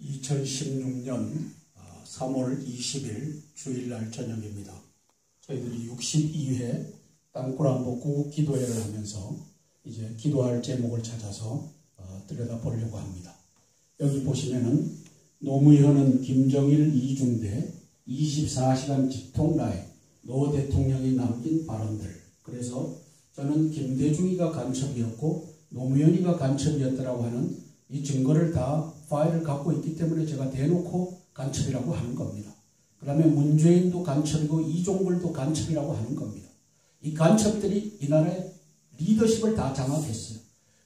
2016년 3월 20일 주일날 저녁입니다. 저희들이 62회 땅굴안보 구국기도회를 하면서 이제 기도할 제목을 찾아서 들여다보려고 합니다. 여기 보시면은 노무현은 김정일 이중대 24시간 직통라인 노 대통령이 남긴 발언들. 그래서 저는 김대중이가 간첩이었고 노무현이가 간첩이었다라고 하는 이 증거를 다 파일을 갖고 있기 때문에 제가 대놓고 간첩이라고 하는 겁니다. 그 다음에 문재인도 간첩이고 이종걸도 간첩이라고 하는 겁니다. 이 간첩들이 이 나라의 리더십을 다 장악했어요.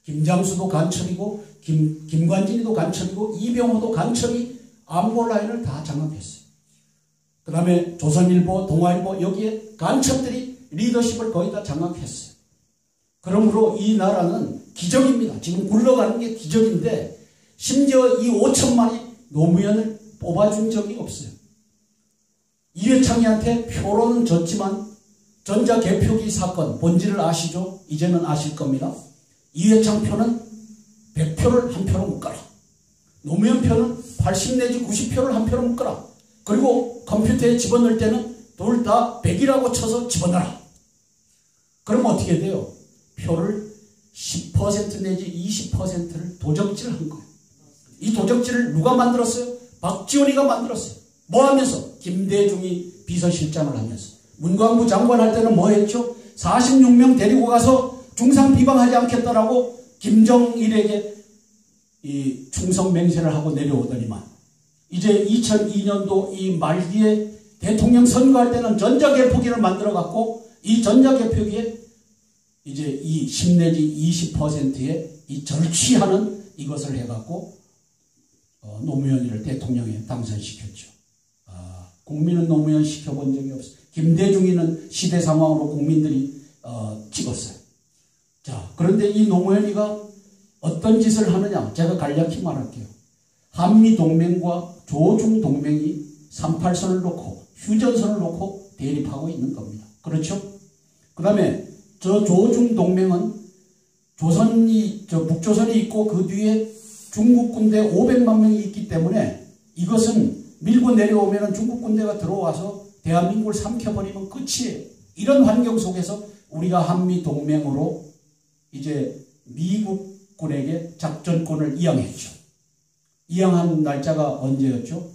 김장수도 간첩이고 김관진이도 간첩이고 이병호도 간첩이 안보 라인을 다 장악했어요. 그 다음에 조선일보, 동아일보 여기에 간첩들이 리더십을 거의 다 장악했어요. 그러므로 이 나라는 기적입니다. 지금 굴러가는 게 기적인데 심지어 이 5천만이 노무현을 뽑아준 적이 없어요. 이회창이한테 표로는 졌지만 전자개표기 사건 본질을 아시죠? 이제는 아실 겁니다. 이회창 표는 100표를 한 표로 묶어라. 노무현 표는 80 내지 90표를 한 표로 묶어라. 그리고 컴퓨터에 집어넣을 때는 둘 다 100이라고 쳐서 집어넣어라. 그러면 어떻게 돼요? 표를 10% 내지 20%를 도적질한 거예요. 이 도적질을 누가 만들었어요? 박지원이가 만들었어요. 뭐 하면서? 김대중이 비서실장을 하면서. 문광부 장관 할 때는 뭐 했죠? 46명 데리고 가서 중상 비방하지 않겠다라고 김정일에게 이 충성 맹세를 하고 내려오더니만 이제 2002년도 이 말기에 대통령 선거할 때는 전자개표기를 만들어 갖고 이 전자개표기에 이제 이 10 내지 20%의 이 절취하는 이것을 해갖고 노무현이를 대통령에 당선시켰죠. 국민은 노무현 시켜본 적이 없어요. 김대중이는 시대 상황으로 국민들이 찍었어요. 자, 그런데 이 노무현이가 어떤 짓을 하느냐? 제가 간략히 말할게요. 한미동맹과 조중동맹이 38선을 놓고 휴전선을 놓고 대립하고 있는 겁니다. 그렇죠? 그 다음에 저 조중동맹은 북조선이 있고 그 뒤에 중국 군대 500만 명이 있기 때문에 이것은 밀고 내려오면 중국 군대가 들어와서 대한민국을 삼켜버리면 끝이에요. 이런 환경 속에서 우리가 한미동맹으로 이제 미국군에게 작전권을 이양했죠. 이양한 날짜가 언제였죠?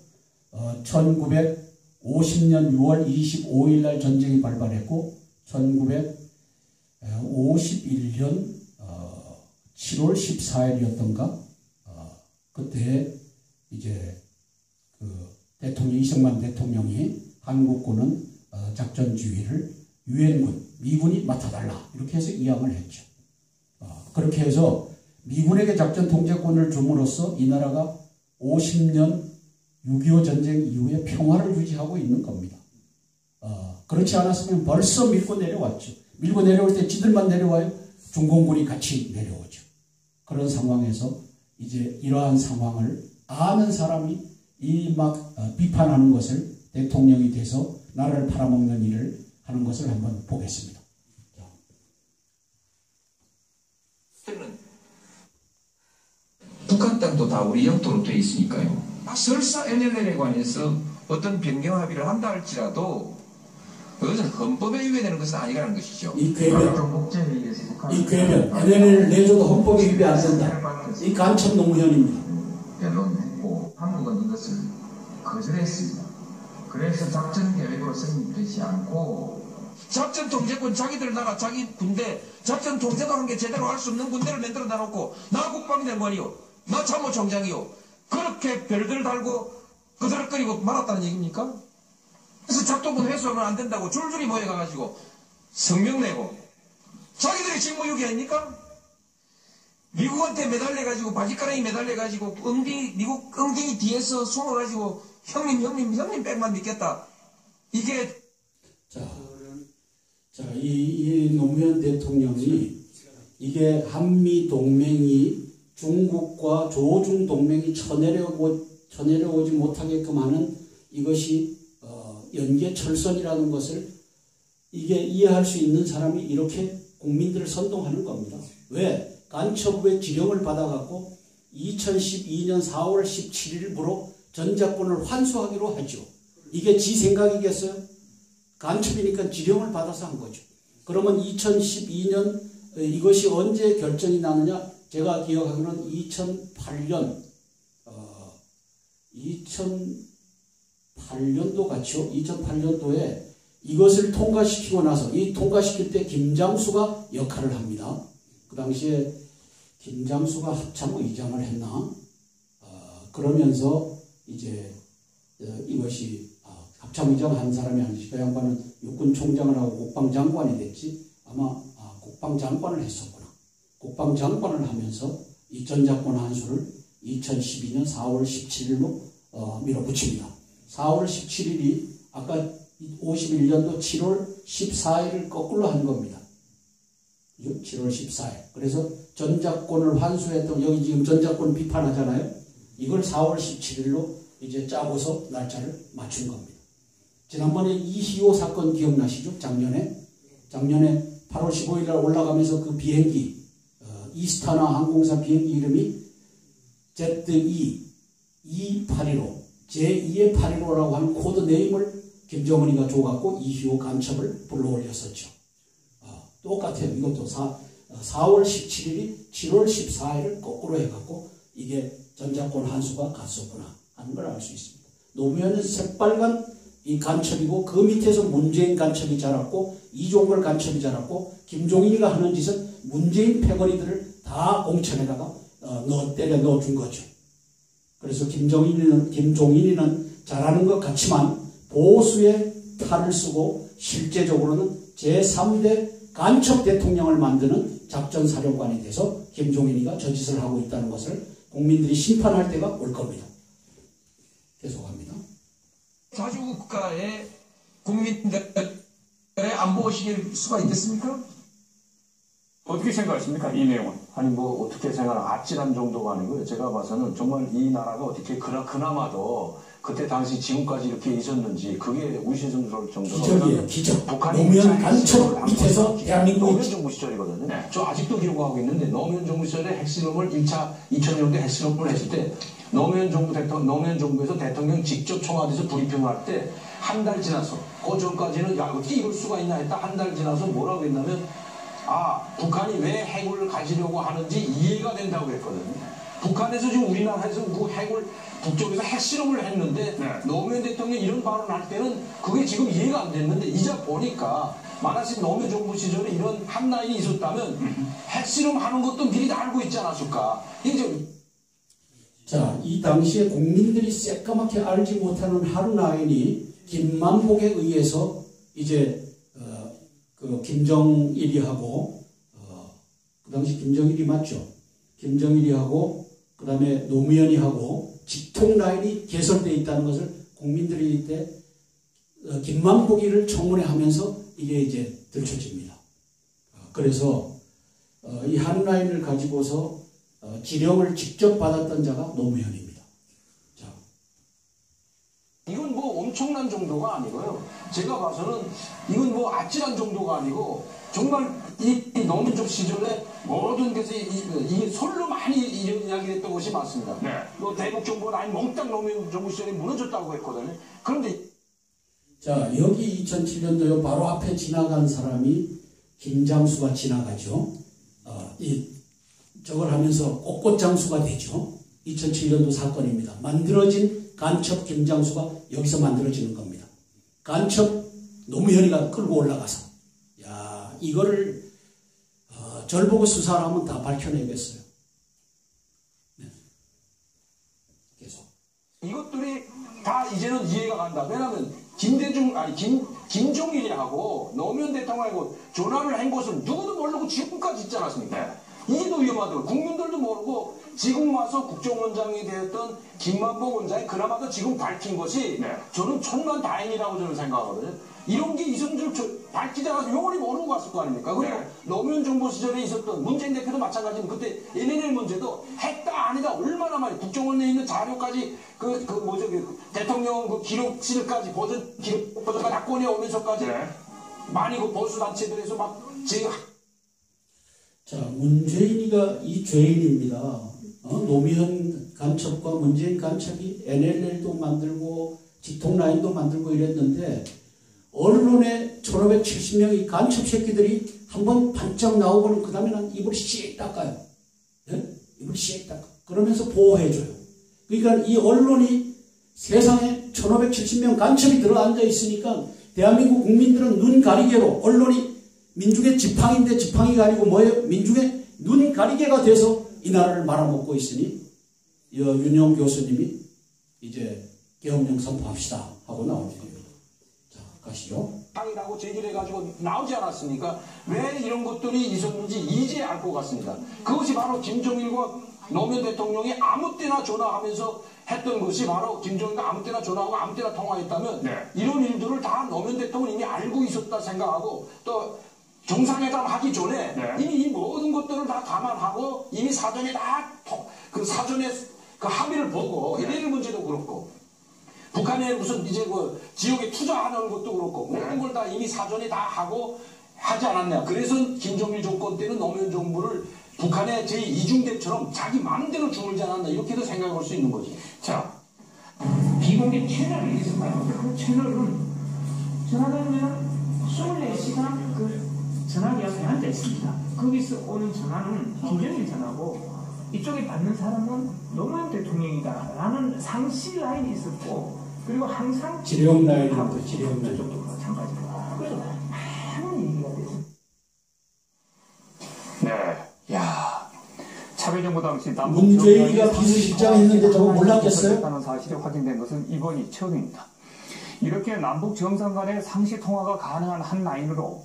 1950년 6월 25일 날 전쟁이 발발했고 1951년 7월 14일이었던가 그때 이제 그 대통령 이승만 대통령이 한국군은 작전 지휘를 유엔군, 미군이 맡아달라 이렇게 해서 이양을 했죠. 그렇게 해서 미군에게 작전 통제권을 줌으로써 이 나라가 50년 6.25 전쟁 이후에 평화를 유지하고 있는 겁니다. 그렇지 않았으면 벌써 밀고 내려왔죠. 밀고 내려올 때 지들만 내려와요. 중공군이 같이 내려오죠. 그런 상황에서 이제 이러한 상황을 아는 사람이 이 막 비판하는 것을 대통령이 돼서 나라를 팔아먹는 일을 하는 것을 한번 보겠습니다. 북한 땅도 다 우리 영토로 되어 있으니까요. 설사 NLL에 관해서 어떤 변경 합의를 한다 할지라도 그것은 헌법에 위배되는 것은 아니라는 것이죠. 이 궤변 NLL을 내줘도 헌법에 위배 안 된다. 이 간첩 노무현입니다. 변론했고 한국은 이것을 거절했습니다. 그래서 작전 계획으로 성립되지 않고 작전 통제권 자기들 나라 자기 군대 작전 통제도 한 게 제대로 할 수 없는 군대를 만들어 놔놓고 나 국방장관이요 나 참모총장이요 그렇게 별들 달고 거들거리고 말았다는 얘기입니까? 그래서 작동권 회수하면 안 된다고 줄줄이 모여가가지고 성명 내고 자기들이 직무유기 아닙니까? 미국한테 매달려가지고 바지가랑이 매달려가지고 미국 엉덩이 뒤에서 숨어가지고 형님 백만 믿겠다. 이게 이 노무현 대통령이 이게 한미동맹이 중국과 조중동맹이 쳐내려오지 못하게끔 하는 이것이 연계철선이라는 것을 이게 이해할 수 있는 사람이 이렇게 국민들을 선동하는 겁니다. 왜? 간첩의 지령을 받아갖고 2012년 4월 17일부로 전작권을 환수하기로 하죠. 이게 지 생각이겠어요? 간첩이니까 지령을 받아서 한 거죠. 그러면 2012년 이것이 언제 결정이 나느냐? 제가 기억하기로는 2008년도 같죠. 2008년도에 이것을 통과시키고 나서 이 통과시킬 때 김장수가 역할을 합니다. 그 당시에 김장수가 합참의장을 했나? 그러면서 이제 이것이 합참의장 한 사람이 아니지. 그 양반은 육군총장을 하고 국방장관이 됐지. 아마 국방장관을 했었구나. 국방장관을 하면서 이 전작권 환수를 2012년 4월 17일로 밀어붙입니다. 4월 17일이 아까 51년도 7월 14일을 거꾸로 한 겁니다. 7월 14일. 그래서 전작권을 환수했던, 여기 지금 전작권 비판하잖아요. 이걸 4월 17일로 이제 짜고서 날짜를 맞춘 겁니다. 지난번에 이희호 사건 기억나시죠? 작년에 8월 15일 날 올라가면서 그 비행기, 이스타나 항공사 비행기 이름이 ZE-285, 제2의 815라고 하는 코드 네임을 김정은이가 줘갖고 이희호 간첩을 불러올렸었죠. 똑같아요. 이것도 4월 17일이 7월 14일을 거꾸로 해갖고 이게 전작권 환수가 갔었구나 하는 걸 알 수 있습니다. 노무현은 새빨간 이 간첩이고 그 밑에서 문재인 간첩이 자랐고 이종걸 간첩이 자랐고 김종인이가 하는 짓은 문재인 패거리들을 다 공천에다가 때려 넣어준 거죠. 그래서 김종인이는 잘하는 것 같지만 보수의 탈을 쓰고 실제적으로는 제3대 간첩 대통령을 만드는 작전사령관이 돼서 김종인이가 저 짓을 하고 있다는 것을 국민들이 심판할 때가 올 겁니다. 계속합니다. 자주국가의 국민들의 안보의식일 수가 있겠습니까? 어떻게 생각하십니까? 이 내용은? 아니 뭐 어떻게 생각하나 아찔한 정도가 아니고요. 제가 봐서는 정말 이 나라가 어떻게 그나마도 그때 당시 지금까지 이렇게 있었는지 그게 의심스러울 정도로 기적이에요. 기적. 노무현 간첩 밑에서 대한민국이 노무현 정부 시절이거든요. 네. 저 아직도 기록하고 있는데 노무현 정부 시절에 핵실험을 1차 2000년대 핵실험을 했을 때 노무현 정부에서 대통령 직접 청와대에서 브리핑을 할 때 한 달 지나서 그 전까지는 야 어떻게 이럴 수가 있나 했다. 한 달 지나서 뭐라고 했냐면 북한이 왜 핵을 가지려고 하는지 이해가 된다고 했거든요. 북한에서 지금 우리나라에서 그 핵을 북쪽에서 핵실험을 했는데 노무현 대통령이 이런 발언을 할 때는 그게 지금 이해가 안 됐는데 이제 보니까 만약에 노무현 정부 시절에 이런 한라인이 있었다면 핵실험하는 것도 미리 다 알고 있지 않았을까. 이제 자, 이 당시에 국민들이 새까맣게 알지 못하는 한라인이 김만복에 의해서 이제 그 김정일이하고 그 당시 김정일이 맞죠? 김정일이하고 그 다음에 노무현이하고 직통 라인이 개설되어 있다는 것을 국민들이 이때 김만복이를 청문회하면서 이게 이제 들춰집니다. 그래서 이 한 라인을 가지고서 지령을 직접 받았던 자가 노무현입니다. 자, 이건 뭐 엄청난 정도가 아니고요. 제가 봐서는 이건 뭐 아찔한 정도가 아니고 정말 이 노무현 시절에 모든 것이 이 솔로 많이 이야기했던 것이 맞습니다. 네. 뭐 대북 정부는 아니 몽땅 노무현 정부 시절에 무너졌다고 했거든요. 그런데 자, 여기 2007년도요 바로 앞에 지나간 사람이 김장수가 지나가죠. 저걸 하면서 꽃꽃장수가 되죠. 2007년도 사건입니다. 만들어진 간첩 김장수가 여기서 만들어지는 겁니다. 간첩 노무현이가 끌고 올라가서 야 이거를 절 보고 수사를 하면 다 밝혀내겠어요. 네. 계속. 이것들이 다 이제는 이해가 간다. 왜냐하면 김종일이하고 노무현 대통령하고 전화를 한 것을 누구도 모르고 지금까지 있지 않았습니까? 이게 더 위험하더라고요. 국민들도 모르고 지금 와서 국정원장이 되었던 김만복 원장이 그나마도 지금 밝힌 것이 저는 천만 다행이라고 저는 생각하거든요. 이런 게 있은 줄 밝히지 않아서 영원히 모르고 갔을 거 아닙니까? 그리고 노무현 정부 시절에 있었던 문재인 대표도 마찬가지로 그때 NLL 문제도 했다 아니다 얼마나 많이 국정원에 있는 자료까지 대통령 그 기록실까지 기록보도가 다 꺼내오면서까지 많이 그 보수단체들에서 막 자, 문재인이가 이 죄인입니다. 노무현 간첩과 문재인 간첩이 NLL도 만들고 직통라인도 만들고 이랬는데 언론에 1570명의 간첩 새끼들이 한번 반짝 나오고는 그 다음에는 입을 씩 닦아요. 네? 입을 씩 닦아. 그러면서 보호해줘요. 그러니까 이 언론이 세상에 1570명 간첩이 들어앉아 있으니까 대한민국 국민들은 눈 가리개로 언론이 민중의 지팡이인데 지팡이가 아니고 뭐예요? 민중의 눈 가리개가 돼서 이 나라를 말아먹고 있으니 윤영 교수님이 이제 계엄령 선포합시다 하고 나오는 겁니다. 자, 가시죠. 당이라고 제기를 해가지고 나오지 않았습니까? 왜 이런 것들이 있었는지 이제 알 것 같습니다. 그것이 바로 김정일과 노무현 대통령이 아무 때나 전화하면서 했던 것이 바로 김정일과 아무 때나 전화하고 아무 때나 통화했다면 이런 일들을 다 노무현 대통령이 이미 알고 있었다 생각하고 또 정상회담 하기 전에 이미 이 모든 것들을 다 감안하고 이미 사전에 다 그 사전에 그 합의를 보고 LL 문제도 그렇고 북한에 무슨 이제 그 지역에 투자하는 것도 그렇고 모든 걸 다 이미 사전에 다 하고 하지 않았냐. 그래서 김정일 정권 때는 노무현 정부를 북한의 제2중대처럼 자기 마음대로 주물지 않았나 이렇게도 생각할 수 있는 거지. 자, 비공개 채널이 있었어요. 그 채널은 전화되면 24시간 그 전화기가 앉아 있습니다. 거기서 오는 전화는 김정일 전화고 이쪽에 받는 사람은 노무현 대통령이다라는 상시 라인이 있었고 그리고 항상 지령 라인부터 지령 라인 정도 마찬가지고 그래서 많은 얘기가 됐습니다. 네, 야 차별정부 당시 문재인이가 비서실장 했는데 저거 몰랐겠어요? 하는 사실이 확인된 것은 이번이 처음입니다. 이렇게 남북 정상 간의 상시 통화가 가능한 한 라인으로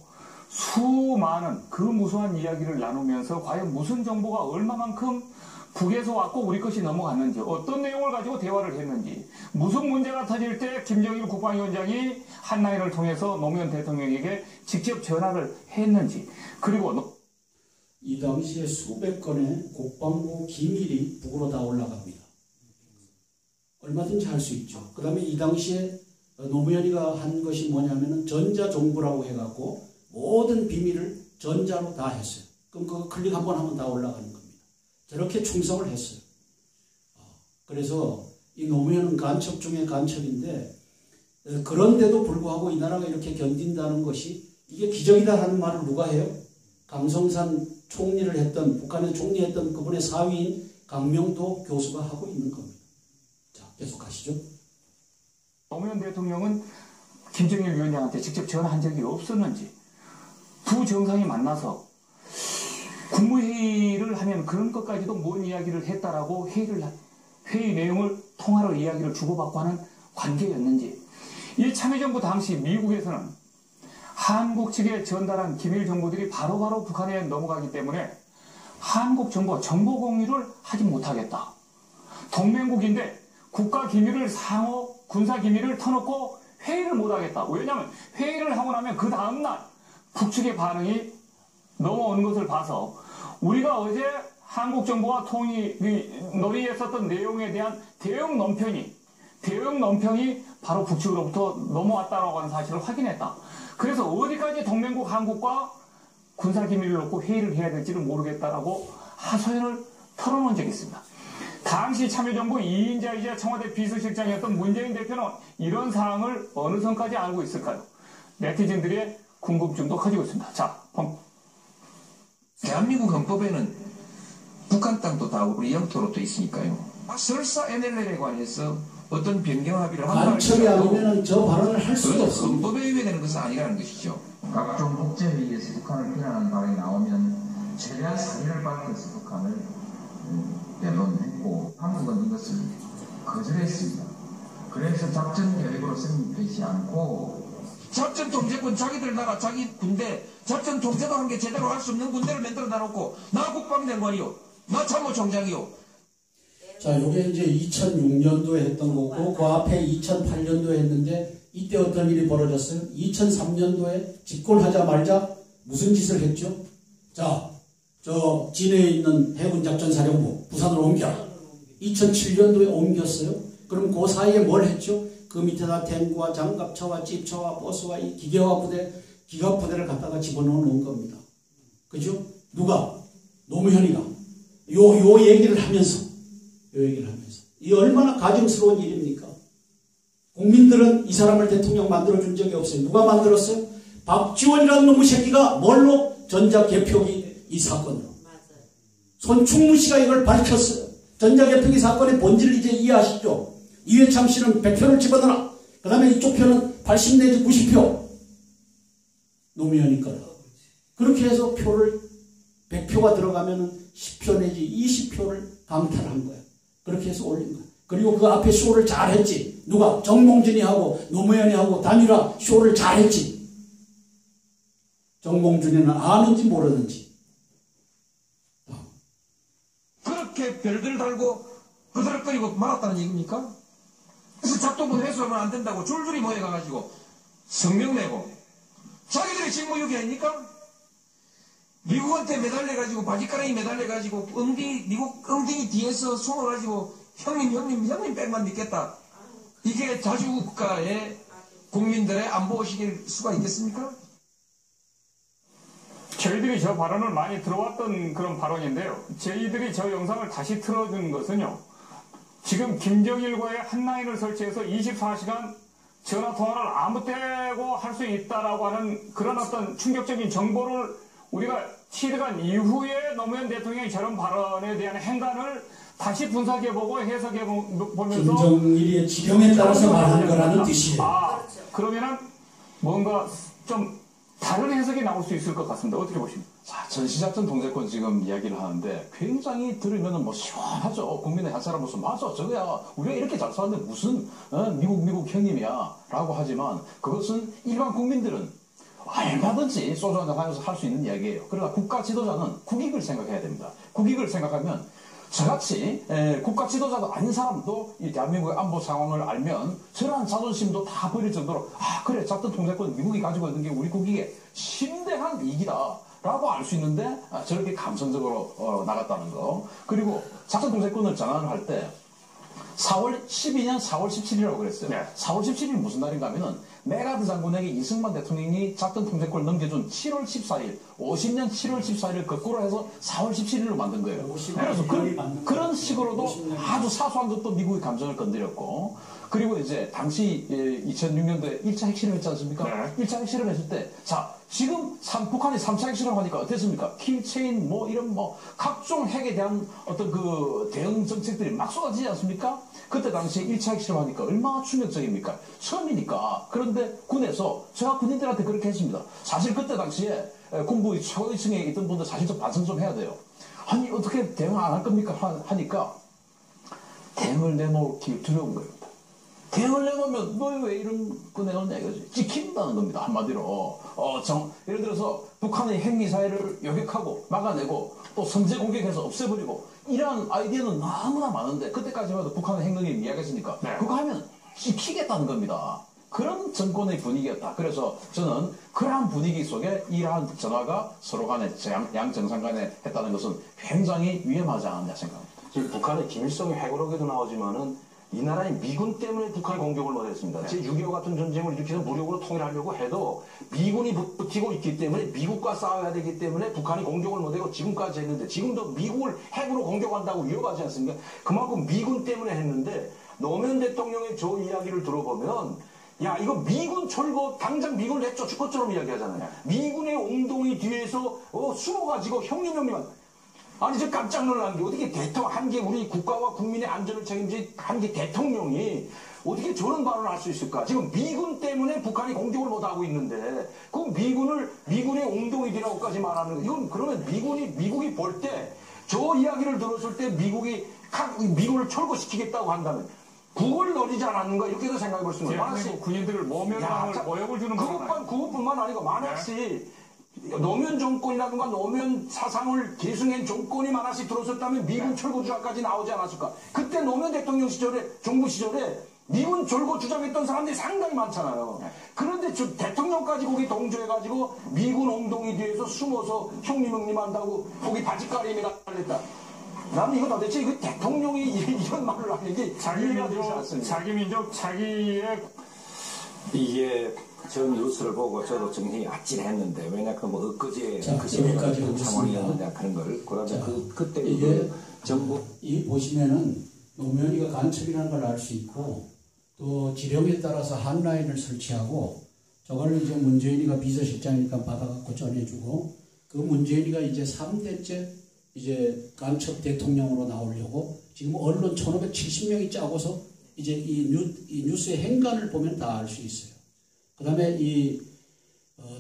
수많은 그 무수한 이야기를 나누면서 과연 무슨 정보가 얼마만큼 북에서 왔고 우리 것이 넘어갔는지 어떤 내용을 가지고 대화를 했는지 무슨 문제가 터질 때 김정일 국방위원장이 한 라인을 통해서 노무현 대통령에게 직접 전화를 했는지 그리고 이 당시에 수백 건의 국방부 기밀이 북으로 다 올라갑니다. 얼마든지 할 수 있죠. 그 다음에 이 당시에 노무현이가 한 것이 뭐냐면은 전자정부라고 해갖고 모든 비밀을 전자로 다 했어요. 그럼 그거 클릭 한번 하면 다 올라가는 겁니다. 저렇게 충성을 했어요. 그래서 이 노무현은 간첩 중에 간첩인데 그런데도 불구하고 이 나라가 이렇게 견딘다는 것이 이게 기적이다 하는 말을 누가 해요? 강성산 총리를 했던 북한에서 총리했던 그분의 사위인 강명도 교수가 하고 있는 겁니다. 자, 계속 가시죠. 노무현 대통령은 김정일 위원장한테 직접 전화한 적이 없었는지 두 정상이 만나서 국무회의를 하면 그런 것까지도 뭔 이야기를 했다라고 회의 내용을 통화로 이야기를 주고받고 하는 관계였는지 이 참여정부 당시 미국에서는 한국 측에 전달한 기밀 정보들이 바로바로 북한에 넘어가기 때문에 한국 정부와 정보 공유를 하지 못하겠다. 동맹국인데 국가 기밀을 상호 군사 기밀을 터놓고 회의를 못하겠다. 왜냐하면 회의를 하고 나면 그 다음날 북측의 반응이 넘어오는 것을 봐서 우리가 어제 한국 정부가 논의했었던 내용에 대한 대응 논평이 바로 북측으로부터 넘어왔다라고 하는 사실을 확인했다. 그래서 어디까지 동맹국 한국과 군사기밀을 놓고 회의를 해야 될지를 모르겠다라고 하소연을 털어놓은 적이 있습니다. 당시 참여정부 2인자이자 청와대 비서실장이었던 문재인 대표는 이런 사항을 어느 선까지 알고 있을까요? 네티즌들의 궁금증도 커지고 있습니다. 자, 대한민국 헌법에는 북한 땅도 다 우리 영토로 돼 있으니까요. 설사 NLL에 관해서 어떤 변경 합의를 한다 간첩이 아니면 저 발언을 할 수가 없습니다. 헌법에 의회되는 것은 아니라는 것이죠. 각종 국제회의에서 북한을 비난하는 발언이 나오면 최대한 사의를 밝혀서 북한을 변론했고 한국은 이것을 거절했습니다. 그래서 작전 계획으로 성립되지 않고 작전 통제권 자기들 나라 자기 군대 작전 통제도 한 게 제대로 할 수 없는 군대를 만들어 놔놓고 나 국방장관이요 나 참모총장이요. 자, 요게 이제 2006년도에 했던 거고 그 앞에 2008년도에 했는데 이때 어떤 일이 벌어졌어요? 2003년도에 집권하자마자 무슨 짓을 했죠? 자, 저 진해에 있는 해군작전사령부 부산으로 옮겨라. 2007년도에 옮겼어요. 그럼 그 사이에 뭘 했죠? 그 밑에다 탱크와 장갑차와 집차와 버스와 이 기갑부대를 갖다가 집어넣어 놓은 겁니다. 그죠? 누가? 노무현이가 요 얘기를 하면서 이 얘기를 하면서. 이 얼마나 가증스러운 일입니까? 국민들은 이 사람을 대통령 만들어준 적이 없어요. 누가 만들었어요? 박지원이라는 놈의 새끼가 뭘로? 전자개표기 이 사건으로. 손충무 씨가 이걸 밝혔어요. 전자개표기 사건의 본질을 이제 이해하시죠? 이회창 씨는 100표를 집어넣어. 그 다음에 이쪽 표는 80 내지 90표. 노무현이니까. 그렇게 해서 표를 100표가 들어가면 10표 내지 20표를 강탈한 거야. 그렇게 해서 올린 거야. 그리고 그 앞에 쇼를 잘했지. 누가? 정몽준이 하고 노무현이 하고 단일화 쇼를 잘했지. 정몽준이는 아는지 모르는지. 그렇게 별들 달고 그들거리고 말았다는 얘기입니까? 그래서 작동본 회수하면 안 된다고 줄줄이 모여가가지고 성명 내고 자기들이 직무유기 아닙니까? 미국한테 매달려가지고 바지가랑이 매달려가지고 미국 엉덩이 뒤에서 숨어가지고 형님 백만 믿겠다. 이게 자주국가의 국민들의 안보의식일 수가 있겠습니까? 저희들이 저 발언을 많이 들어왔던 그런 발언인데요. 저희들이 저 영상을 다시 틀어준 것은요. 지금 김정일과의 한 라인을 설치해서 24시간 전화통화를 아무 때고 할 수 있다라고 하는 그런 어떤 충격적인 정보를 우리가 취득한 이후에 노무현 대통령이 저런 발언에 대한 행간을 다시 분석해보고 해석해보면서 김정일의 지령에 따라서 말한 거라는 뜻이에요. 아, 그러면은 뭔가 좀 다른 해석이 나올 수 있을 것 같습니다. 어떻게 보십니까? 자, 전시작전 동제권 지금 이야기를 하는데 굉장히 들으면은 뭐 시원하죠. 국민의 한 사람으로서 맞아. 저거야. 우리가 이렇게 잘 사는데 무슨 미국 형님이야 라고 하지만 그것은 일반 국민들은 얼마든지 소주 한잔 하면서 할 수 있는 이야기예요. 그러나 국가 지도자는 국익을 생각해야 됩니다. 국익을 생각하면 저같이 국가 지도자도 아닌 사람도 이 대한민국의 안보 상황을 알면 저러한 자존심도 다 버릴 정도로 아 그래 작전 통제권 미국이 가지고 있는 게 우리 국익의 심대한 이익이다 라고 알 수 있는데 저렇게 감성적으로 나갔다는 거. 그리고 작전 통제권을 전환을 할 때 12년 4월 17일이라고 그랬어요. 네. 4월 17일 무슨 날인가 하면은 메가드 장군에게 이승만 대통령이 작전 통제권을 넘겨준 7월 14일, 50년 7월 14일을 거꾸로 해서 4월 17일로 만든 거예요. 그래서 그런 식으로도 아주 사소한 것도 미국의 감정을 건드렸고, 그리고 이제 당시 2006년도에 1차 핵실험 했지 않습니까? 네. 1차 핵실험 했을 때, 자, 지금 북한이 3차 핵실험 하니까 어땠습니까? 킬체인, 이런 각종 핵에 대한 어떤 그 대응 정책들이 막 쏟아지지 않습니까? 그때 당시에 1차 핵실험 하니까 얼마나 충격적입니까? 처음이니까. 그런데 군에서 제가 군인들한테 그렇게 했습니다. 사실 그때 당시에 군부 최고위층에 있던 분들 사실 좀 반성 좀 해야 돼요. 아니, 어떻게 대응 안 할 겁니까? 하니까 대응을 내놓을 길 두려운 겁니다. 대응을 내놓으면 너 왜 이런 거 내놓냐 이거지. 찍힌다는 겁니다. 한마디로. 예를 들어서 북한의 핵미사일을 요격하고 막아내고 또 선제 공격해서 없애버리고 이러한 아이디어는 너무나 많은데 그때까지만 해도 북한의 핵능력이 이야기했으니까 네. 그거 하면 찍히겠다는 겁니다. 그런 정권의 분위기였다. 그래서 저는 그러한 분위기 속에 이러한 전화가 서로 간에 양 정상 간에 했다는 것은 굉장히 위험하지 않았냐 생각합니다. 지금 북한의 김일성의 핵으로도 나오지만은 이 나라의 미군 때문에 북한이 공격을 못했습니다. 네. 제6.25 같은 전쟁을 일으켜서 무력으로 통일하려고 해도 미군이 버티고 있기 때문에 미국과 싸워야 되기 때문에 북한이 공격을 못하고 지금까지 했는데 지금도 미국을 핵으로 공격한다고 위협하지 않습니까? 그만큼 미군 때문에 했는데 노무현 대통령의 저 이야기를 들어보면 야 이거 미군 철거 당장 미군을 내쫓을 것처럼 이야기하잖아요. 미군의 엉덩이 뒤에서 숨어가지고 형님한테 아니 저 깜짝 놀란 게 어떻게 한 게 우리 국가와 국민의 안전을 책임진 한 게 대통령이 어떻게 저런 발언을 할 수 있을까? 지금 미군 때문에 북한이 공격을 못하고 있는데 그 미군의 엉덩이 뒤라고까지 말하는 거 이건 그러면 미국이 볼 때 저 이야기를 들었을 때 미군을 철거시키겠다고 한다면 그걸 노리지 않았는가 이렇게도 생각해 볼 수 있는 거예요. 대한민국 군인들을 모욕을 주는 그것뿐만 아니고 만약시 노무현 정권이라든가 노무현 사상을 계승한 정권이 만화씩 들어섰다면 미군 철거 주장까지 나오지 않았을까? 그때 노무현 대통령 시절에 정부 시절에 미군 철거 주장했던 사람들이 상당히 많잖아요. 그런데 대통령까지 거기 동조해가지고 미군 엉덩이 뒤에서 숨어서 형님 한다고 거기 바지가림이 달렸다. 나는 이거 도대체 이거 대통령이 이런 말을 하는 게 이해가 되지 않습니다. 자기 민족 자기의 이게 저 뉴스를 보고 저도 정신이 아찔했는데 왜냐 엊그제 그 시대까지 상황이었느냐 그런 걸 그다음에 그때 이게 정부 이 보시면은 노무현이가 간첩이라는 걸 알 수 있고 또 지령에 따라서 한라인을 설치하고 저걸 이제 문재인이가 비서실장이니까 받아갖고 전해주고 그 문재인이가 이제 3대째 이제 간첩 대통령으로 나오려고 지금 언론 1570명이 짜고서 이제 이 뉴스의 행간을 보면 다 알 수 있어요. 그 다음에 이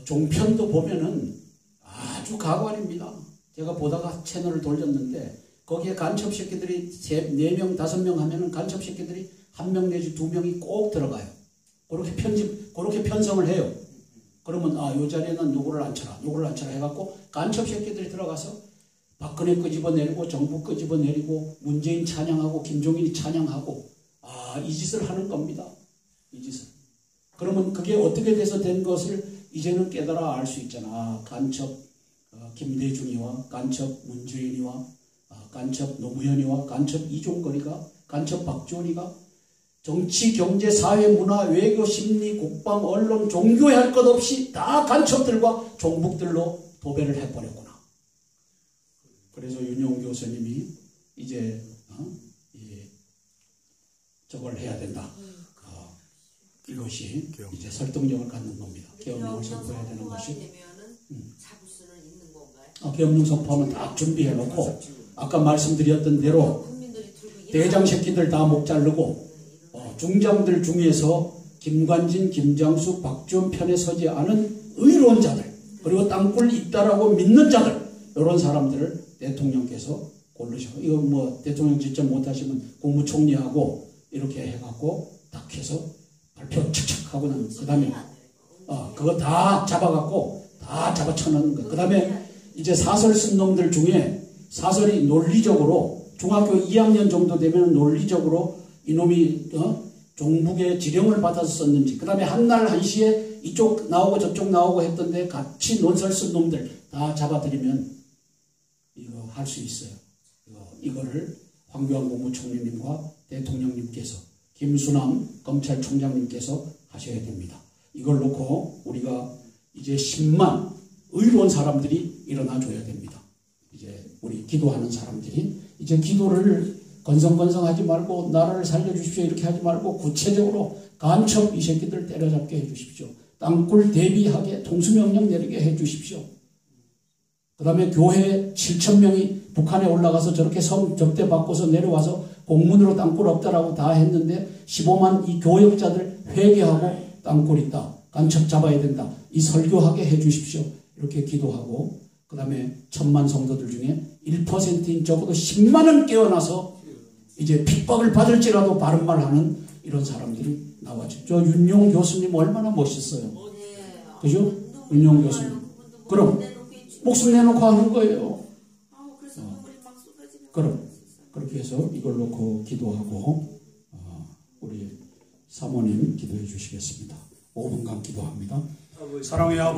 종편도 보면은 아주 가관입니다. 제가 보다가 채널을 돌렸는데 거기에 간첩 새끼들이 4명, 5명 하면은 간첩 새끼들이 1명 내지 2명이 꼭 들어가요. 그렇게 편성을 해요. 그러면 요 자리에는 누구를 앉혀라 해갖고 간첩 새끼들이 들어가서 박근혜 끄집어내리고 정부 끄집어내리고 문재인 찬양하고 김종인이 찬양하고 이 짓을 하는 겁니다. 이 짓을. 그러면 그게 어떻게 돼서 된 것을 이제는 깨달아 알 수 있잖아. 간첩 김대중이와 간첩 문재인이와 간첩 노무현이와 간첩 이종거리가 간첩 박지원이가 정치, 경제, 사회, 문화, 외교, 심리, 국방, 언론, 종교에 할 것 없이 다 간첩들과 종북들로 도배를 해버렸구나. 그래서 윤용 교수님이 이제 저걸 해야 된다. 이것이 이제 설득력을 갖는 겁니다. 계엄령을 선포해야 되는 것이. 계엄령 선포하면 다 준비해놓고 아까 말씀드렸던 대로 대장 새끼들 다 목 자르고 중장들 중에서 김관진, 김장수, 박지원 편에 서지 않은 의로운 자들 그리고 땅굴 있다라고 믿는 자들 이런 사람들을 대통령께서 고르셔. 이거 뭐 대통령 직접 못하시면 국무총리하고 이렇게 해갖고 딱 해서 발표 착착 하고 난 그 다음에 그거 다 잡아갖고 다 잡아쳐놓는 거. 그 다음에 이제 사설 쓴 놈들 중에 사설이 논리적으로 중학교 2학년 정도 되면 논리적으로 이놈이 종북의 지령을 받아서 썼는지 그 다음에 한날 한시에 이쪽 나오고 저쪽 나오고 했던데 같이 논설 쓴 놈들 다 잡아들이면 이거 할 수 있어요. 이거를 황교안 국무총리님과 대통령님께서 김수남 검찰총장님께서 하셔야 됩니다. 이걸 놓고 우리가 이제 10만 의로운 사람들이 일어나줘야 됩니다. 이제 우리 기도하는 사람들이 이제 기도를 건성건성하지 말고 나라를 살려주십시오 이렇게 하지 말고 구체적으로 간첩 이 새끼들 때려잡게 해주십시오. 땅굴 대비하게 통수명령 내리게 해주십시오. 그 다음에 교회 7,000명이 북한에 올라가서 저렇게 성 접대받고서 내려와서 공문으로 땅굴 없다라고 다 했는데 15만 이 교역자들 회개하고 땅굴 있다. 간첩 잡아야 된다. 이 설교하게 해주십시오. 이렇게 기도하고 그 다음에 1,000만 성도들 중에 1%인 적어도 10만은 깨어나서 이제 핍박을 받을지라도 바른말 하는 이런 사람들이 나와죠. 저 윤용 교수님 얼마나 멋있어요. 그죠? 윤용 교수님. 그럼 목숨 내놓고 하는 거예요. 그럼 그렇게 해서 이걸 놓고 기도하고 우리 사모님 기도해 주시겠습니다. 5분간 기도합니다. 사랑의 아버지